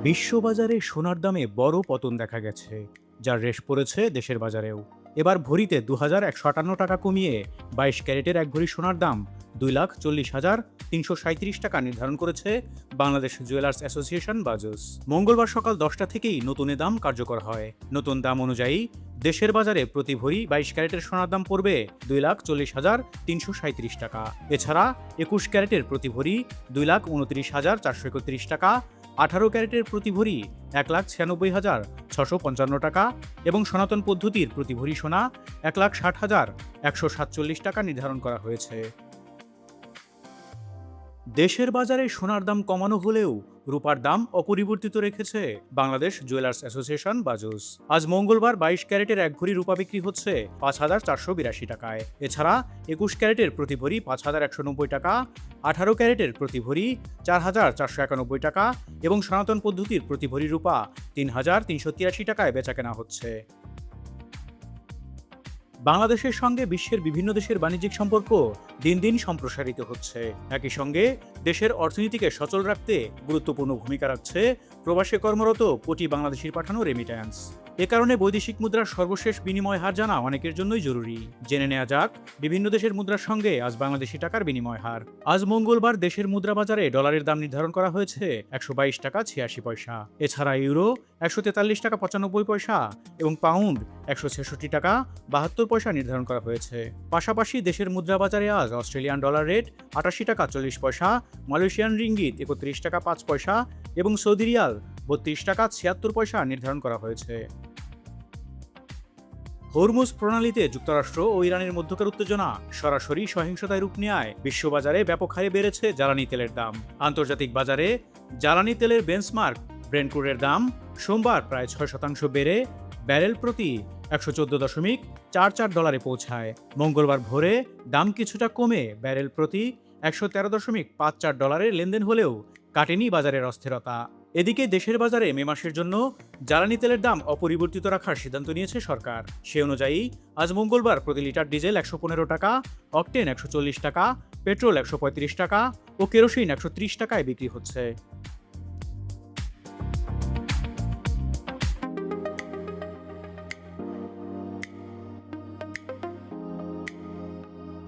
বিশ্ববাজারে সোনার দামে বড় পতন দেখা গেছে, যার রেশ পড়েছে দেশের বাজারেও। এবার ভরিতে 2,158 টাকা কমিয়ে 22 ক্যারেটের এক ভরি সোনার দাম 2,40,337 টাকা নির্ধারণ করেছে বাংলাদেশ জুয়েলার্স অ্যাসোসিয়েশন বাজুস। মঙ্গলবার সকাল 10টা থেকেই নতুন এ দাম কার্যকর হয়। নতুন দাম অনুযায়ী দেশের বাজারে প্রতি ভরি 22 ক্যারেটের সোনার দাম পড়বে 2,40,337 টাকা। এছাড়া 21 ক্যারেটের প্রতি ভরি 2,29,431 টাকা, 18 ক্যারেটের প্রতি ভরি 1,96,655 টাকা এবং সনাতন পদ্ধতির প্রতি ভরি সোনা 1,60,147 টাকা নির্ধারণ করা হয়েছে। দেশের বাজারে সোনার দাম কমানো হলেও রূপার দাম অপরিবর্তিত রেখেছে বাংলাদেশ জুয়েলার্স অ্যাসোসিয়েশন বাজুস। আজ মঙ্গলবার 22 ক্যারেটের এক ভরি রূপা বিক্রি হচ্ছে 5,482 টাকায়। এছাড়া 21 ক্যারেটের প্রতি ভরি 5,190 টাকা, 18 ক্যারেটের প্রতি ভরি 4,491 টাকা এবং সনাতন পদ্ধতির প্রতি ভরি রূপা 3,383 টাকায় বেচাকেনা হচ্ছে। বাংলাদেশের সঙ্গে বিশ্বের বিভিন্ন দেশের বাণিজ্যিক সম্পর্ক দিন দিন সম্প্রসারিত হচ্ছে। একই সঙ্গে দেশের অর্থনীতিকে সচল রাখতে গুরুত্বপূর্ণ ভূমিকা রাখছে প্রবাসে কর্মরত কোটি বাংলাদেশির পাঠানো রেমিট্যান্স। এ কারণে বৈদেশিক মুদ্রার সর্বশেষ বিনিময় হার জানা অনেকের জন্যই জরুরি। জেনে নেওয়া যাক বিভিন্ন দেশের মুদ্রার সঙ্গে আজ বাংলাদেশি টাকার বিনিময় হার। আজ মঙ্গলবার দেশের মুদ্রা বাজারে ডলারের দাম নির্ধারণ করা হয়েছে 122 টাকা 86 পয়সা। এছাড়া ইউরো 143 টাকা 95 পয়সা এবং পাউন্ড 166 টাকা 72 পয়সা নির্ধারণ করা হয়েছে। পাশাপাশি দেশের মুদ্রা বাজারে আজ অস্ট্রেলিয়ান ডলার রেট 88 টাকা 40 পয়সা, মালয়েশিয়ান রিঙ্গিত 31 টাকা 5 পয়সা এবং সৌদি রিয়াল 32 টাকা 76 পয়সা নির্ধারণ করা হয়েছে। হরমুজ প্রণালীতে যুক্তরাষ্ট্র ও ইরানের মধ্যকার উত্তেজনা সরাসরি সহিংসতায় রূপ নেয় বিশ্ববাজারে ব্যাপক হারে বেড়েছে জ্বালানি তেলের দাম। আন্তর্জাতিক বাজারে জ্বালানি তেলের বেঞ্চমার্ক ব্রেন্ট ক্রুডের দাম সোমবার প্রায় 6% বেড়ে ব্যারেল প্রতি 114.44 ডলারে পৌঁছায়। মঙ্গলবার ভোরে দাম কিছুটা কমে ব্যারেল প্রতি 113.54 ডলারে লেনদেন হলেও কাটেনি বাজারের অস্থিরতা। এদিকে দেশের বাজারে মে মাসের জন্য জ্বালানি তেলের দাম অপরিবর্তিত রাখার সিদ্ধান্ত নিয়েছে সরকার। সে অনুযায়ী আজ মঙ্গলবার প্রতি লিটার ডিজেল 115 টাকা, অকটেন 140 টাকা, পেট্রোল 135 টাকা ও কেরোসিন 130 টাকায় বিক্রি হচ্ছে।